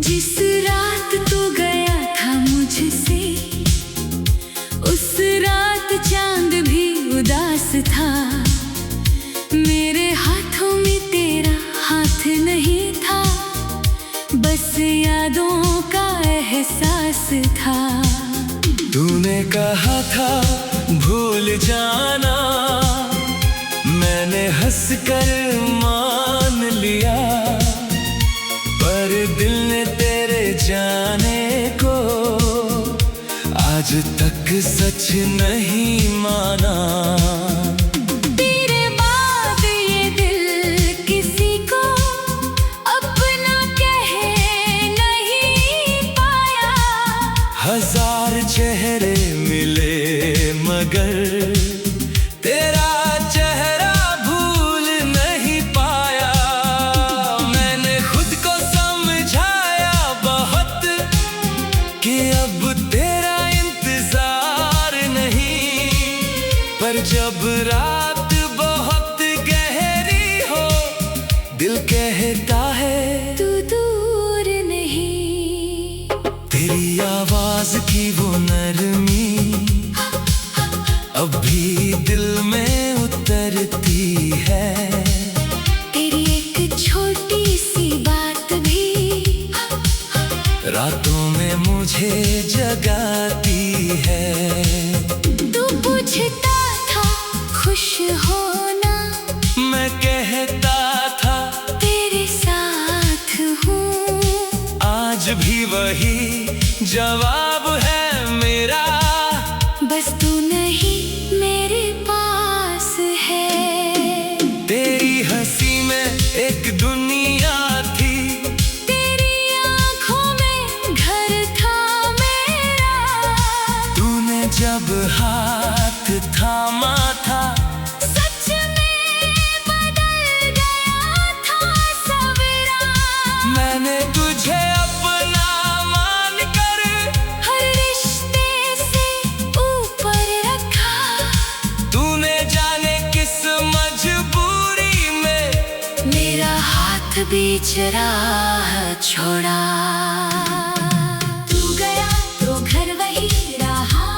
जिस रात तू गया था मुझसे, उस रात चांद भी उदास था। मेरे हाथों में तेरा हाथ नहीं था, बस यादों का एहसास था। तूने कहा था भूल जाना, मैंने हंसकर मान लिया, पर दिल ने तेरे जाने को आज तक सच नहीं माना। तेरे बाद ये दिल किसी को अपना कह नहीं पाया। हजार चेहरे मिले मगर तेरा चेहरा भूल नहीं पाया। मैंने खुद को समझाया बहुत कि अब तेरा इंतजार नहीं, पर जब रात बहुत गहरी हो दिल कहता है तू दूर नहीं। तेरी आवाज की वो नरमी अब भी दिल में उतरती है। तेरी एक छोटी सी बात भी रातों में मुझे जगाती है। तू पूछता था खुश होना, मैं कहता था तेरे साथ हूँ। आज भी वही जवाब है मेरा, बस तू नहीं मेरे पास है। तेरी हंसी में एक दुनिया थी, तेरी आँखों में घर था मेरा। तूने जब हाथ थामा था सच में बदल गया था सवेरा। मैंने तुझे अपना मानकर हर रिश्ते से ऊपर रखा। तूने जाने किस मजबूरी में मेरा हाथ बीच राह छोड़ा। तू गया तो घर वही रहा,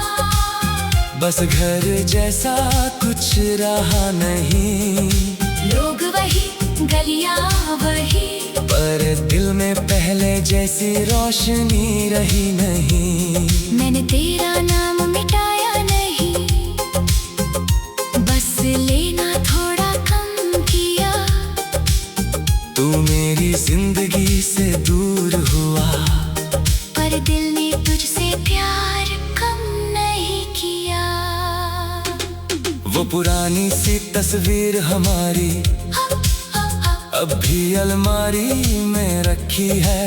बस घर जैसा कुछ रहा नहीं। लोग वही गलियां वही, पर दिल में पहले जैसी रोशनी रही नहीं। मैंने तेरा नाम मिटाया नहीं, बस लेना थोड़ा कम किया। तू मेरी जिंदगी से दूर हुआ, पर दिल ने तुझसे प्यार कम नहीं किया। वो पुरानी सी तस्वीर हमारी अब भी अलमारी में रखी है।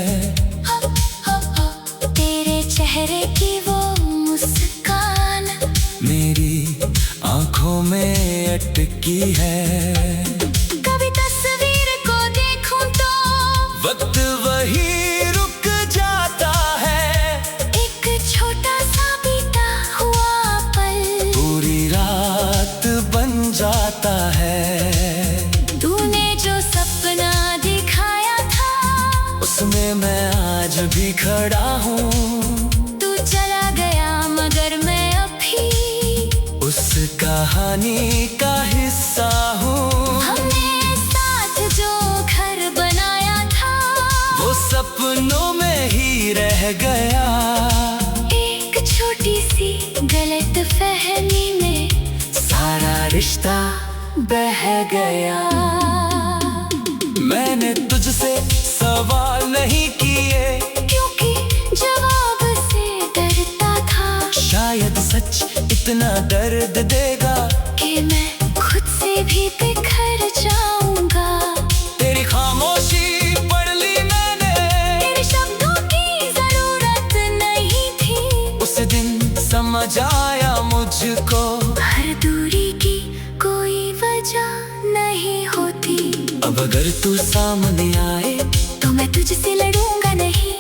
तेरे चेहरे की वो मुस्कान मेरी आंखों में अटकी है। कभी तस्वीर को देखूं तो वक्त वही रुक जाता है, एक छोटा सा बीता हुआ पल पूरी रात बन जाता है। तूने जो सपना दिखाया था, उसमें मैं आज भी खड़ा हूँ। तू चला गया मगर मैं अभी उस कहानी का हिस्सा हूँ। हमने साथ जो घर बनाया था, वो सपनों में ही रह गया। एक छोटी सी गलत फहमी में सारा रिश्ता बह गया। मैंने तुझसे सवाल नहीं किए, क्योंकि जवाब से डरता था। शायद सच इतना दर्द देगा कि मैं खुद से भी बिखर जाऊंगा। तेरी खामोशी पढ़ ली मैंने, तेरे शब्दों की जरूरत नहीं थी। उस दिन समझ आया मुझको। हर दूरी की कोई वजह नहीं होती। अब अगर तू सामने आए तो मैं तुझसे लड़ूंगा नहीं।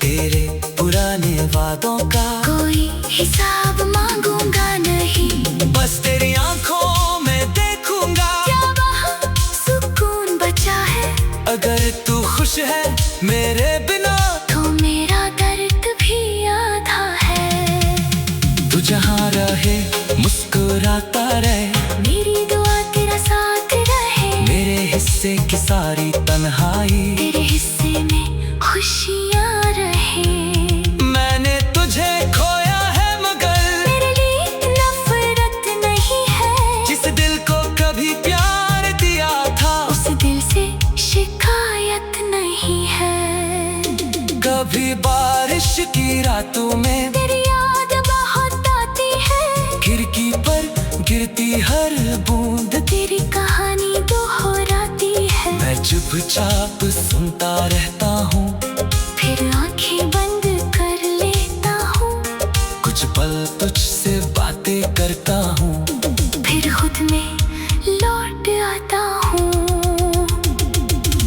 तेरे पुराने वादों का कोई हिसाब मांगूंगा नहीं। बस तेरी आंखों में देखूंगा क्या वहाँ सुकून बचा है। अगर तू खुश है मेरे बिना तो मेरा दर्द भी आधा है। तू जहाँ रहे मुस्कुराता रहे। मेरी दुआ तेरा साथ रहे। मेरे हिस्से की सारी तन्हाई तेरे हिस्से में खुशियाँ रहे। मैंने तुझे खोया है मगर मेरे लिए नफरत नहीं है। जिस दिल को कभी प्यार दिया था उस दिल से शिकायत नहीं है। कभी बारिश की रातों में तेरी याद बहुत आती है। खिड़की पर गिरती हर बूंद तेरी कहानी दोहराती है। मैं चुपचाप सुनता रहता हूँ। फिर आंखें बंद कर लेता हूँ। कुछ पल तुझसे बातें करता हूँ। फिर खुद में लौट आता हूँ।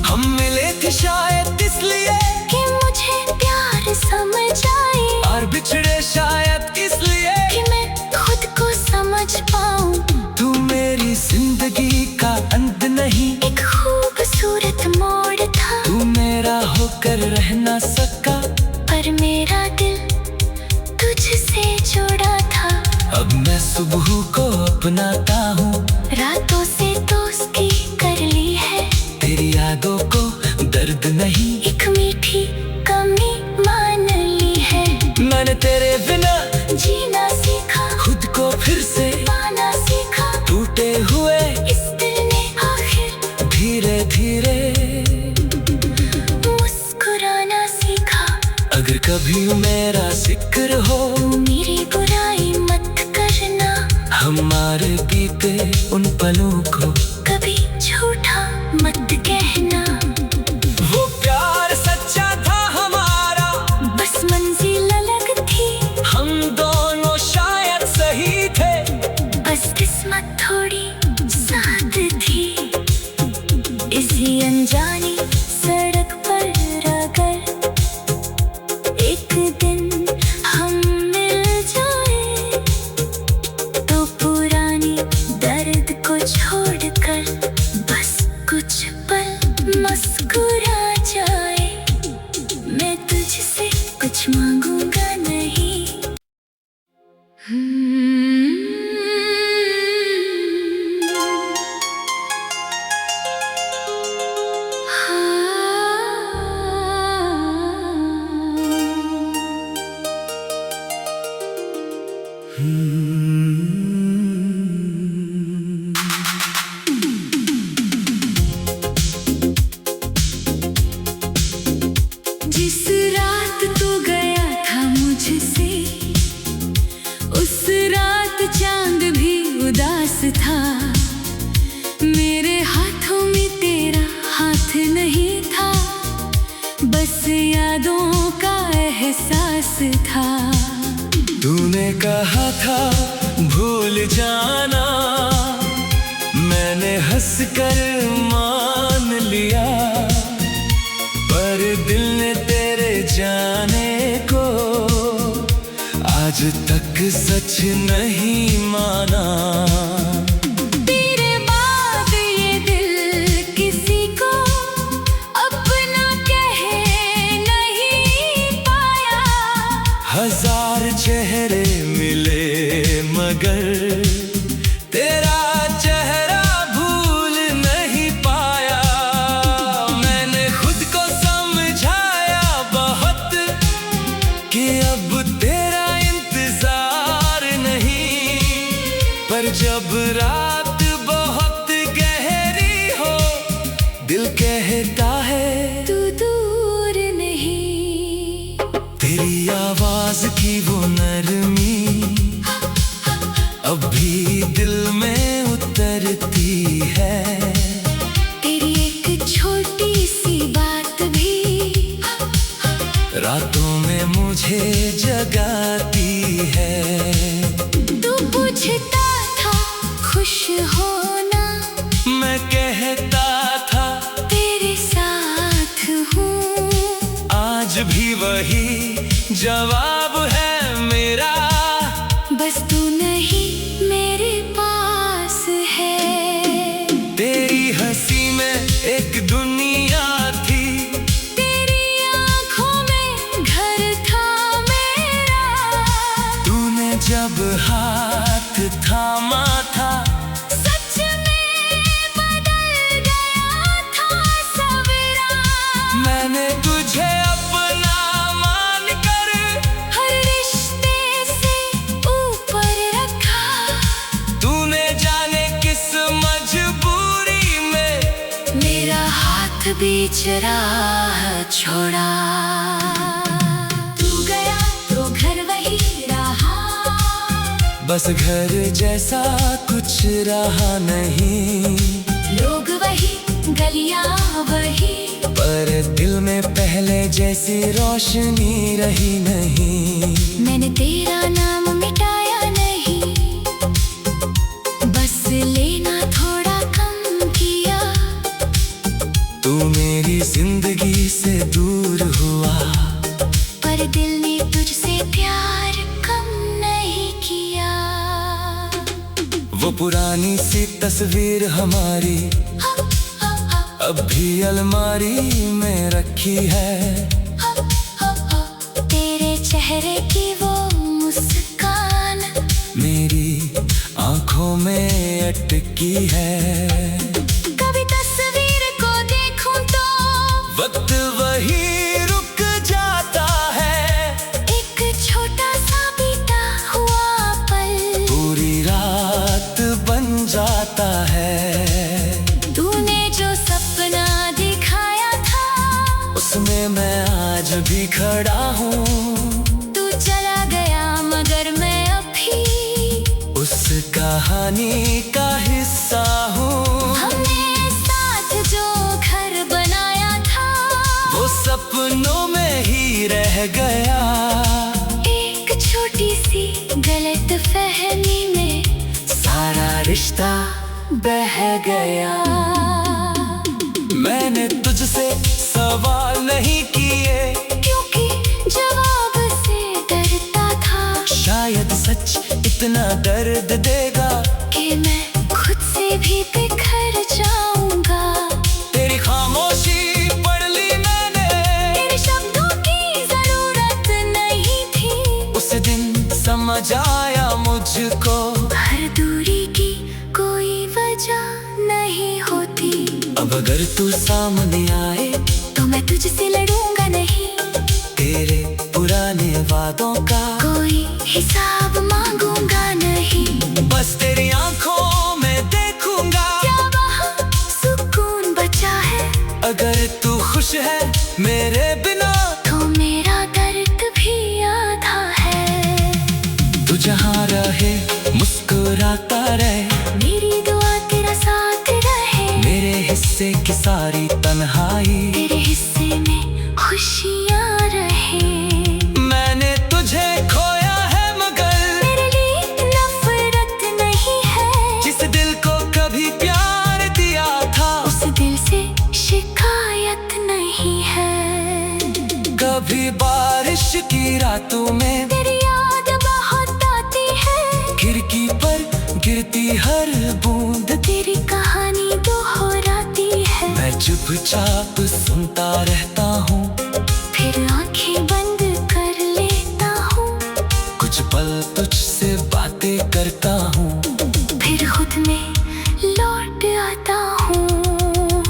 हम मिले थे शायद इसलिए कि मुझे प्यार समझ आए। और बिछड़े शायद इसलिए कि मैं खुद को समझ पाऊँ। तू मेरी जिंदगी का अंत नहीं। एक खूबसूरत मोड़ था। तू मेरा होकर रह ना सका पर मेरा दिल तुझसे जुड़ा था। अब मैं सुबह को अपनाता हूँ। रातों से दोस्ती कर ली है। तेरी यादों को दर्द नहीं एक मीठी कमी मान ली है। मैंने तेरे बिना जीना सीखा। खुद को फिर से पाना सीखा। टूटे हुए इस दिल ने आखिर धीरे धीरे मुस्कुराना सीखा। अगर कभी मेरा जिक्र हो मेरी बुराई मत करना। हमारे बीते उन पलों को कभी झूठा मत कहना। वो प्यार सच्चा था हमारा। बस मंजिल अलग थी। हम दोनों शायद सही थे। बस किस्मत थोड़ी साथ थी। इसी अनजानी सड़क पर अगर एक दिन हम मिल जाए तो पुरानी दर्द को छोड़कर बस कुछ पल मुस्कुरा जाए। मैं तुझसे कुछ मांगूंगा नहीं। जिस रात तू गया था मुझसे उस रात चांद भी उदास था। मेरे हाथों में तेरा हाथ नहीं था। बस यादों का एहसास था। तूने कहा था भूल जाना। मैंने हंसकर मान लिया पर दिल ने तेरे जाने को आज तक सच नहीं माना। तेरे बाद ये दिल किसी को अपना कह नहीं पाया। हजार चेहरे मिले मगर तेरा चेहरा भूल नहीं पाया। मैंने खुद को समझाया बहुत कि अब तेरा इंतजार नहीं। पर जब रात बहुत गहरी हो दिल कहता है तू दूर नहीं। तेरी आवाज की वो नरमी अब भी दिल में उतरती है। तेरी एक छोटी सी बात भी रातों में मुझे जगाती है। जब हाथ थामा था, सच में बदल गया था सवेरा। मैंने तुझे अपना मान कर हर रिश्ते से ऊपर रखा। तूने जाने किस मजबूरी में मेरा हाथ बीच राह छोड़ा। तू गया तो घर वही रहा, बस घर जैसा कुछ रहा नहीं। लोग वही, गलियां वही, पर दिल में पहले जैसी रोशनी रही नहीं। मैंने तेरा नाम मिटाया नहीं, बस लेना थोड़ा कम किया। तू मेरी जिंदगी से दूर हुआ, पर दिल ने तुझसे प्यार कम नहीं किया। वो पुरानी सी तस्वीर हमारी अब भी अलमारी में रखी है। तेरे चेहरे की वो मुस्कान मेरी आंखों में अटकी है। कभी तस्वीर को देखूं तो वक्त वही रुक जाता है। एक छोटा सा बीता हुआ पल पूरी रात बन जाता है। तूने जो सपना दिखाया था, उसमें मैं आज भी खड़ा हूँ। तू चला गया मगर मैं अभी उस कहानी का हिस्सा हूँ। हमने साथ जो घर बनाया था, वो सपनों में ही रह गया। एक छोटी सी गलतफहमी में सारा रिश्ता बह गया। मैंने तुझसे सवाल नहीं किए, क्योंकि जवाब से डरता था। शायद सच इतना दर्द देगा कि मैं खुद से भी बिखर जाऊंगा। तेरी खामोशी पढ़ ली मैंने, तेरे शब्दों की जरूरत नहीं थी। उस दिन समझ आया मुझको, हर दूरी की कोई वजह नहीं होती। अब अगर तू सामने आए तो मैं तुझसे लड़ूंगा नहीं, तेरे पुराने वादों का कोई हिसाब मांगूंगा नहीं। बस तेरी आंखों में देखूंगा, क्या वहाँ सुकून बचा है? अगर तू खुश है मेरे बिना तो मेरा दर्द भी आधा है। तू जहाँ रहे मुस्कुराता रहे, मेरी दुआ तेरा साथ रहे। मेरे हिस्से की सारी तन्हाई तेरे हिस्से में खुशियाँ रहे। मैंने तुझे खोया है मगर मेरे लिए नफरत नहीं है। जिस दिल को कभी प्यार दिया था, उस दिल से शिकायत नहीं है। कभी बारिश की रातों में तेरी याद बहुत आती है। खिड़की पर गिरती हर बूंद तेरी कहानी दोहराती है। मैं चुपचाप सुनता रहता हूँ, फिर आंखें बंद कर लेता हूँ। कुछ पल तुझसे बातें करता हूँ, फिर खुद में लौट आता हूँ।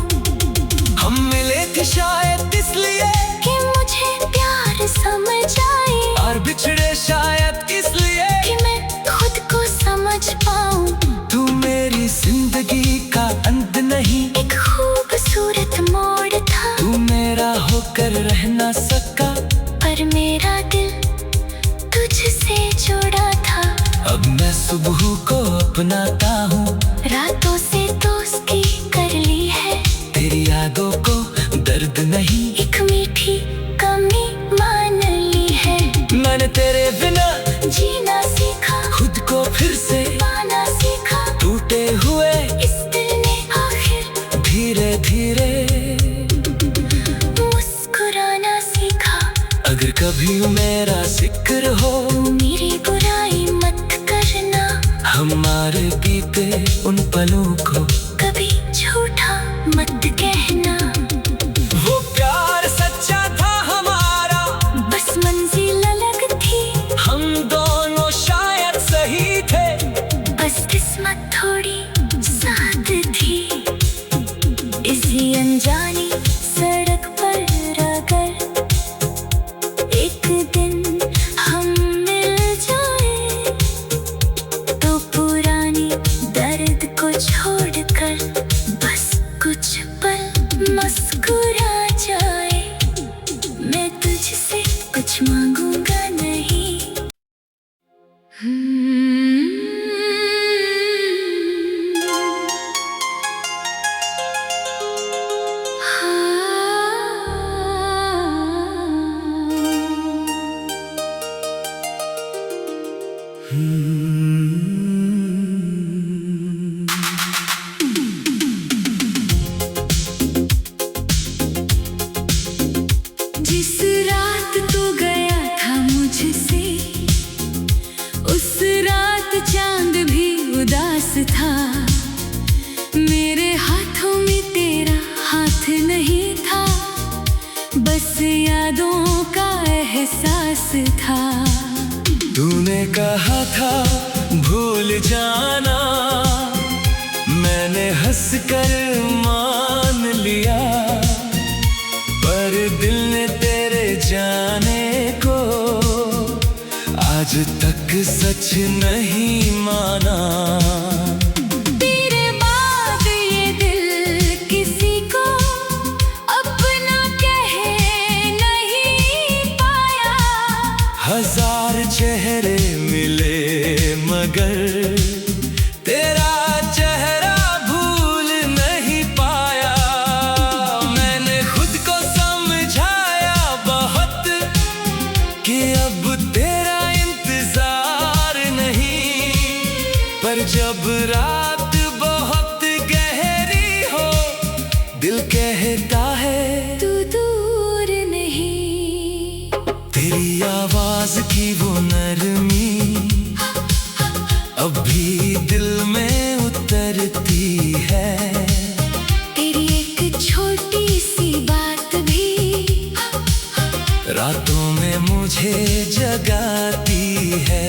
हम मिले थे शायद इसलिए कि मुझे प्यार समझ आए, और बिछड़े शायद इसलिए कि मैं खुद को समझ पाऊँ। तू मेरी जिंदगी का अंत नहीं, एक खूबसूरत मोड़ था। तू मेरा होकर रह ना सका, पर मेरा दिल तुझसे जुड़ा था। अब मैं सुबह को अपनाता हूँ, रातों से दोस्ती कर ली है। तेरी यादों को दर्द नहीं, एक मीठी कमी मान ली है। मैंने तेरे बिना जीना सीखा, खुद को फिर से पाना सीखा। टूटे हुए इस दिल ने आखिर धीरे धीरे मुस्कुराना सीखा। अगर कभी मेरा जिक्र हो, मेरी बुराई मत करना। हमारे बीते उन पलों को कभी झूठा मत कहना। वो प्यार जिस रात तू गया था मुझसे, उस रात चांद भी उदास था। मेरे हाथों में तेरा हाथ नहीं था, बस यादों का एहसास था। तूने कहा था भूल जाना, मैंने हंसकर मान लिया, पर दिल ने तेरे जाने को आज तक सच नहीं माना। तेरे बाद ये दिल किसी को अपना कह नहीं पाया। हजार चेहरे मिले मगर तेरा चेहरा भूल नहीं पाया। मैंने खुद को समझाया बहुत कि अब तेरा इंतजार नहीं, पर जब रात बहुत गहरी हो दिल कहता है तू दूर नहीं। तेरी आवाज की वो नरमी अब भी दिल में उतरती है। तेरी एक छोटी सी बात भी रातों में मुझे जगाती है।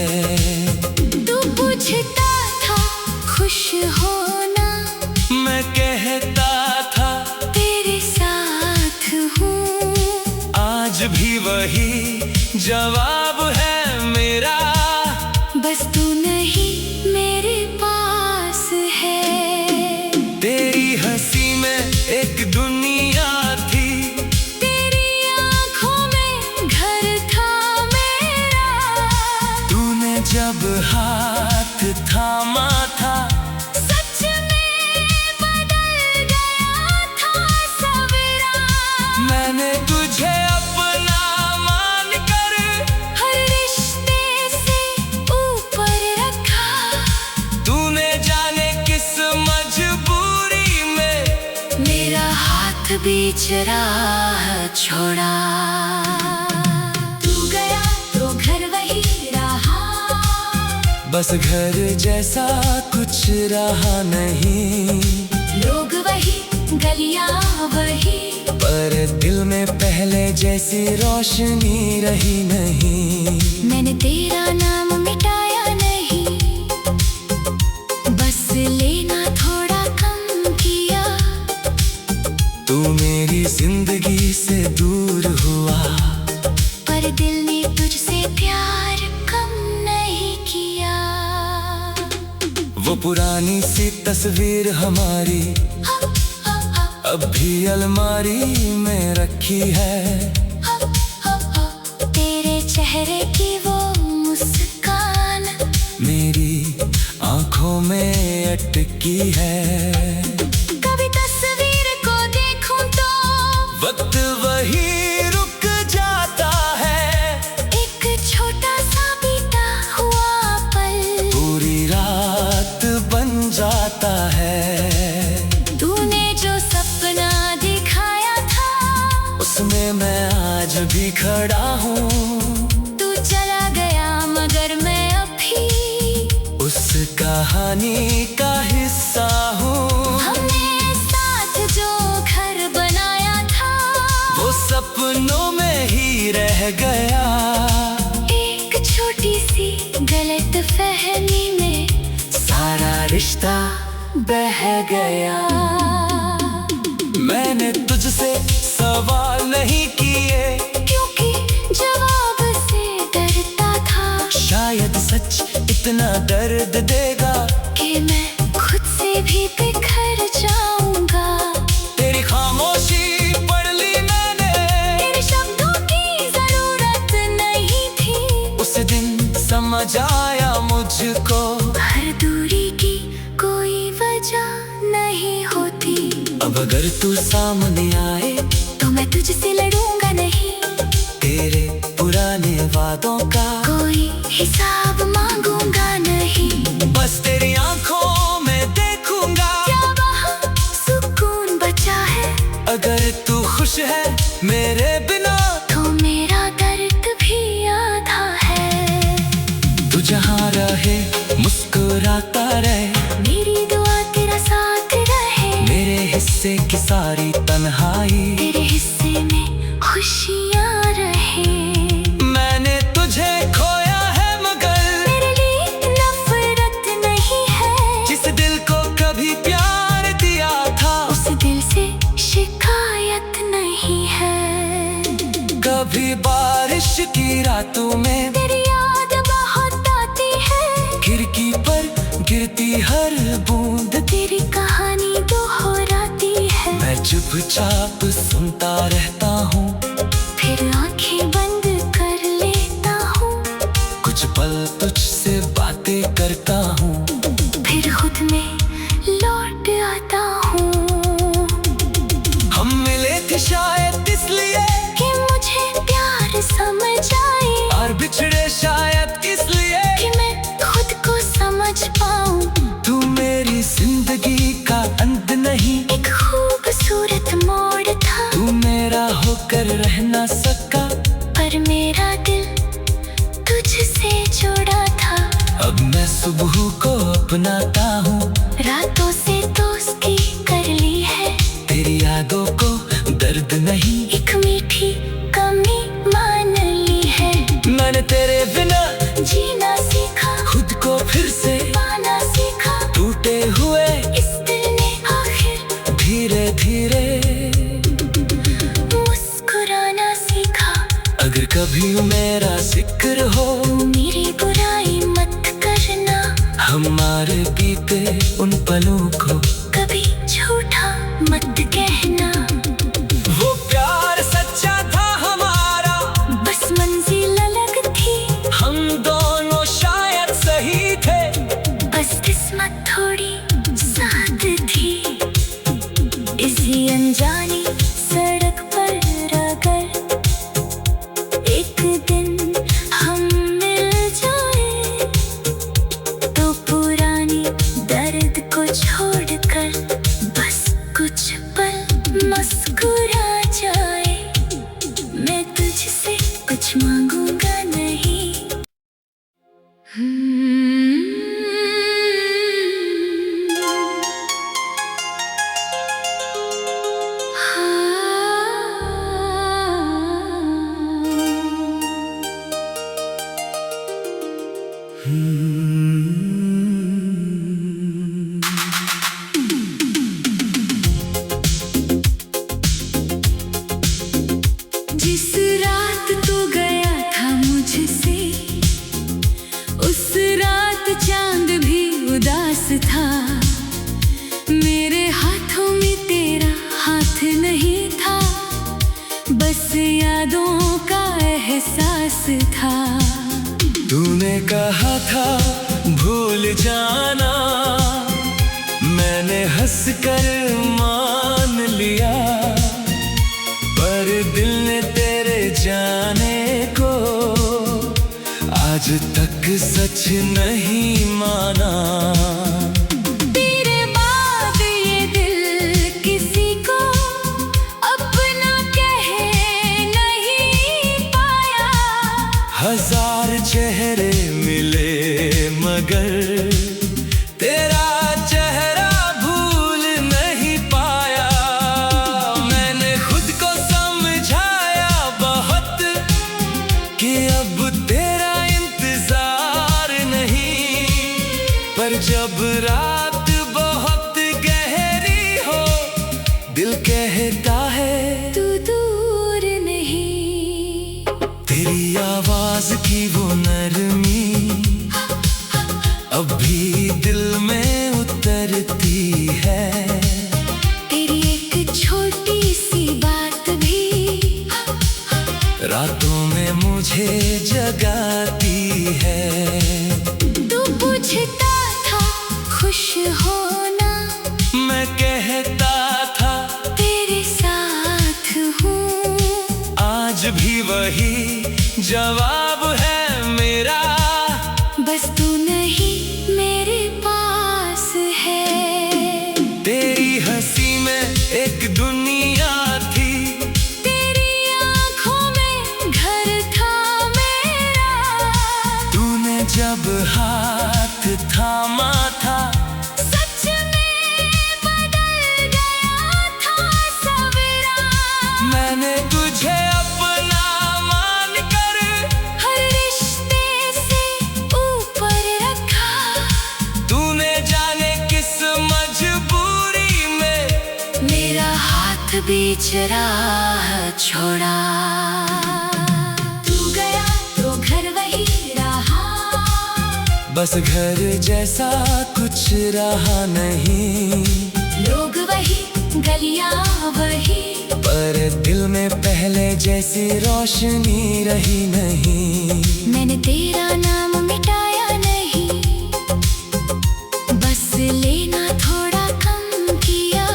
तू पूछता था खुश होना, मैं कहता था तेरे साथ हूँ। आज भी वही जवाब है मेरा, बस तू नहीं मेरे पास है। तेरी हंसी में एक दुनिया थी, तेरी आँखों में घर था मेरा। तूने जब हाथ थामा था सच में बदल गया था सवेरा। मैंने तुझे अपना मानकर हर रिश्ते से ऊपर रखा। तूने जाने किस मजबूरी में मेरा हाथ बीच राह छोड़ा। तू गया तो घर वही रहा, बस घर जैसा कुछ रहा नहीं। लोग वही गलियां वही, पर दिल में पहले जैसी रोशनी रही नहीं। मैंने तेरा नाम मिटाया नहीं, बस लेना थोड़ा कम किया। तू मेरी जिंदगी से दूर हुआ, पर दिल ने तुझसे प्यार कम नहीं किया। वो पुरानी सी तस्वीर हमारी अब भी अलमारी में रखी है। तेरे चेहरे की वो मुस्कान मेरी आंखों में अटकी है। कभी तस्वीर को देखूं तो वक्त वही रुक जाता है, एक छोटा सा बीता हुआ पल पूरी रात बन जाता है। तूने जो सपना दिखाया था, उसमें मैं आज भी खड़ा हूँ। तू चला गया मगर मैं अभी उस कहानी का हिस्सा हूँ। हमने साथ जो घर बनाया था, वो सपनों में ही रह गया। एक छोटी सी गलत फहमी में सारा रिश्ता बह गया। मैंने तुझसे सवाल नहीं किए, क्योंकि जवाब से डरता था। शायद सच इतना दर्द देगा कि मैं खुद से भी बिखर जाऊंगा। तेरी खामोशी पढ़ ली मैंने, तेरे शब्दों की जरूरत नहीं थी। उस दिन समझ आया मुझ मुझको। हर दूरी की कोई वजह नहीं होती। अब अगर तू सामने आए तो मैं तुझसे लड़ूंगा नहीं। तेरे पुराने वादों का कोई हिसाब मांगूंगा नहीं। बस तेरी आंखों में देखूंगा क्या वहाँ सुकून बचा है। अगर तू खुश है मेरे बिना तो मेरा दर्द भी आधा है। तू जहाँ रहे मुस्कुराता रहे। मेरी दुआ तेरा साथ रहे। मेरे हिस्से की सारी तन्हाई तेरे हिस्से में खुशियाँ रहे। मैंने तुझे खोया है मगर मेरे लिए नफरत नहीं है। जिस दिल को कभी प्यार दिया था उस दिल से शिकायत नहीं है। कभी बारिश की रातों में तेरी याद बहुत आती है। खिड़की पर गिरती हर बूंद तेरी कहानी दोहराती है। मैं चुपचाप सुनता रहता हूँ। फिर आंखें बंद कर लेता हूँ। कुछ पल तुझसे बातें करता हूँ। फिर खुद में लौट आता हूँ। हम मिले थे शायद इसलिए कि मुझे प्यार समझ आए। और बिछड़े शायद इसलिए कि मैं खुद को समझ पाऊँ। तू मेरी जिंदगी का अंत नहीं। एक खूबसूरत मोड़ था। तू मेरा होकर रह ना सका पर मेरा दिल तुझसे जुड़ा था। अब मैं सुबह को अपनाता हूँ। रातों से दोस्ती कर ली है। तेरी यादों को दर्द नहीं एक मीठी कमी मान ली है। मैंने तेरे बिना जीना सीखा। खुद को फिर से पाना सीखा। टूटे हुए इस दिल ने आखिर धीरे धीरे मुस्कुराना सीखा। अगर कभी मेरा जिक्र हो मेरी बुराई मत करना। हमारे बीते उन पलों को कभी झूठा मत कहना। वो प्यार सच्चा था हमारा। बस मंजिल अलग थी। हम दोनों शायद सही थे। बस किस्मत थोड़ी साथ थी। इसी अनजानी सड़क पर अगर एक दिन हम मिल जाए तो पुरानी दर्द को छोड़कर बस कुछ पल मुस्कुरा जाए। मैं तुझसे कुछ मांगूंगा नहीं। जिस रात तू गया था मुझसे उस रात चांद भी उदास था। मेरे हाथों में तेरा हाथ नहीं था। बस यादों का एहसास था। तूने कहा था भूल जाना। मैंने हंस कर मान लिया पर दिल ने तेरे जाने को आज तक सच नहीं माना। तेरे बाद ये दिल किसी को अपना कह नहीं पाया। हजार चेहरे मिले मगर तेरा चेहरा भूल नहीं पाया। मैंने खुद को समझाया बहुत कि अब तेरा इंतजार नहीं। पर जब रात बहुत गहरी हो दिल कहता है तू दूर नहीं। तेरी आवाज की वो नरमी अब भी दिल में उतरती है। तेरी एक छोटी सी बात भी रातों में मुझे जगाती है। तू पूछ थामा था। सच में बदल गया था सवेरा। मैंने तुझे अपना मानकर हर रिश्ते से ऊपर रखा। तूने जाने किस मजबूरी में मेरा हाथ बीच राह छोड़ा। तू गया तो घर वही रहा। बस घर जैसा कुछ रहा नहीं। लोग वही, गलियां वही, पर दिल में पहले जैसी रोशनी रही नहीं। मैंने तेरा नाम मिटाया नहीं, बस लेना थोड़ा कम किया।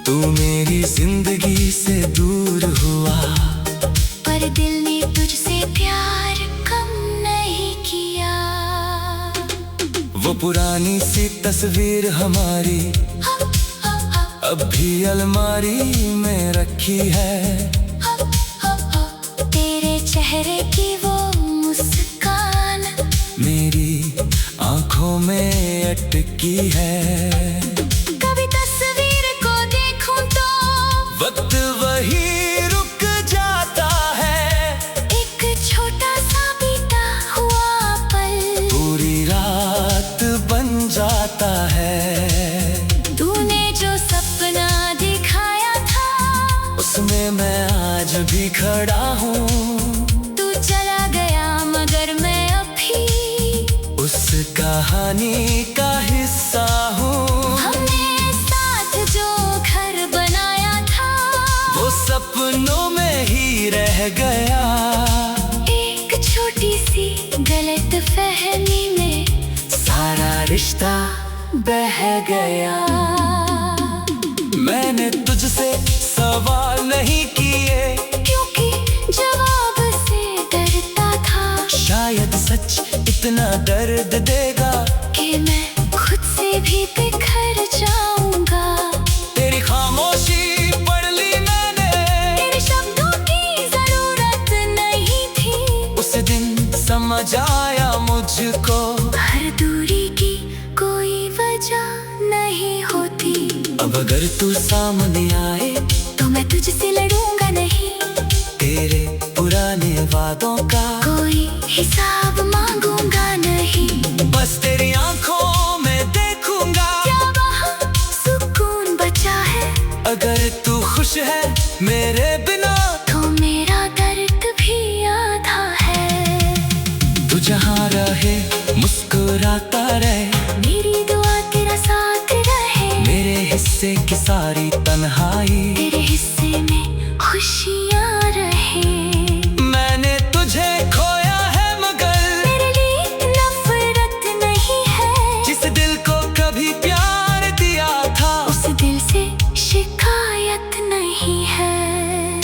तू मेरी जिंदगी से दूर हुआ, पर दिल ने तुझसे प्यार कम नहीं किया। वो पुरानी सी तस्वीर हमारी अब भी अलमारी में रखी है। तेरे चेहरे की वो मुस्कान मेरी आंखों में अटकी है। कभी तस्वीर को देखूं तो वक्त वही रुक जाता है। एक छोटा सा बीता हुआ पल पूरी रात बन जाता है। तूने जो सपना दिखाया था, उसमें मैं आज भी खड़ा हूँ। तू चला गया मगर मैं अभी उस कहानी का हिस्सा हूँ। हमने साथ जो घर बनाया था, वो सपनों में ही रह गया। एक छोटी सी गलत फहमी में सारा रिश्ता बह गया। मैंने तुझसे सवाल नहीं किए, क्योंकि जवाब से डरता था। शायद सच इतना दर्द देगा कि मैं खुद से भी बिखर जाऊंगा। तेरी खामोशी पढ़ ली मैंने, तेरे शब्दों की जरूरत नहीं थी। उस दिन समझ आया मुझको हर दूरी की कोई वजह नहीं होती। अब अगर तू सामने आए तो मैं तुझसे लड़ूंगा नहीं, तेरे पुराने वादों का कोई हिसाब मांगूंगा नहीं। बस तेरी आंखों में देखूंगा क्या वहाँ सुकून बचा है? अगर तू खुश है मेरे बिना तो मेरा दर्द भी आधा है। तू जहाँ रहे मुस्कुराता रहे, मेरी दुआ तेरा साथ रहे। मेरे हिस्से की सारी तन्हाई तेरे हिस्से में खुशियाँ रहे। मैंने तुझे खोया है मगर मेरे लिए नफरत नहीं है। जिस दिल को कभी प्यार दिया था, उस दिल से शिकायत नहीं है।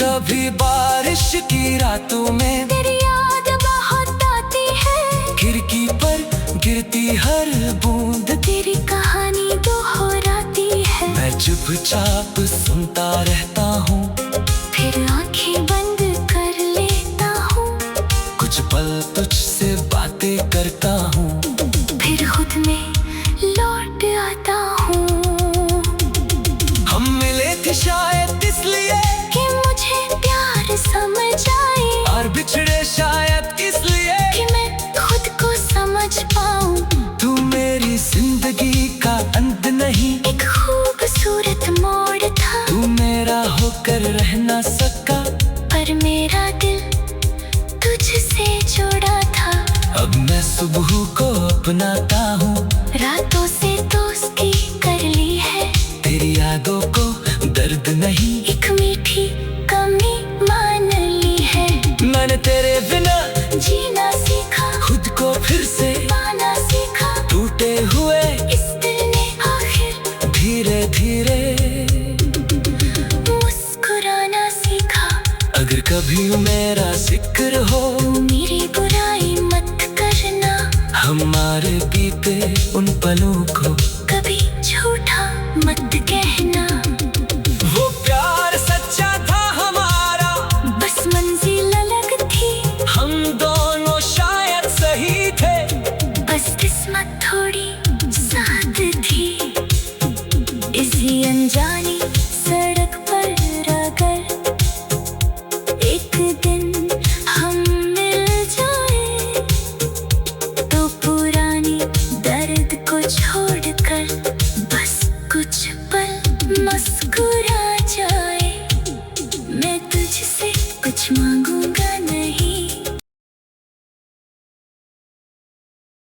कभी बारिश की रातों में तेरी याद बहुत आती है। खिड़की पर गिरती हर बूंद तेरी कहानी दोहराती है। मैं चुपचाप सुनता रहता हूँ, फिर आंखें बंद कर लेता हूँ। कुछ पल तुझसे बातें करता हूँ, फिर खुद में लौट आता हूँ। हम मिले थे शायद इसलिए कि मुझे प्यार समझ आए, और बिछड़े शायद इसलिए कि मैं खुद को समझ पाऊँ। तू मेरी जिंदगी का अंत नहीं, एक खूबसूरत मोड़ था। तू मेरा होकर रह ना सका, पर मेरा दिल तुझसे जुड़ा था। अब मैं सुबह को अपनाता हूँ। रातों से दोस्ती कर ली है। तेरी यादों को दर्द नहीं, एक मीठी कमी मान ली है। मैंने तेरे बिना जीना सीखा, खुद को फिर से पाना सीखा। टूटे हुए इस दिल ने आखिर धीरे धीरे मुस्कुराना सीखा। अगर कभी मेरा जिक्र हो, तू मेरी बुराई मत करना। हमारे बीते उन पलों को कभी झूठा मत कहना। वो प्यार सच्चा था हमारा, बस मंजिल अलग थी। हम दोनों शायद सही थे। छोड़कर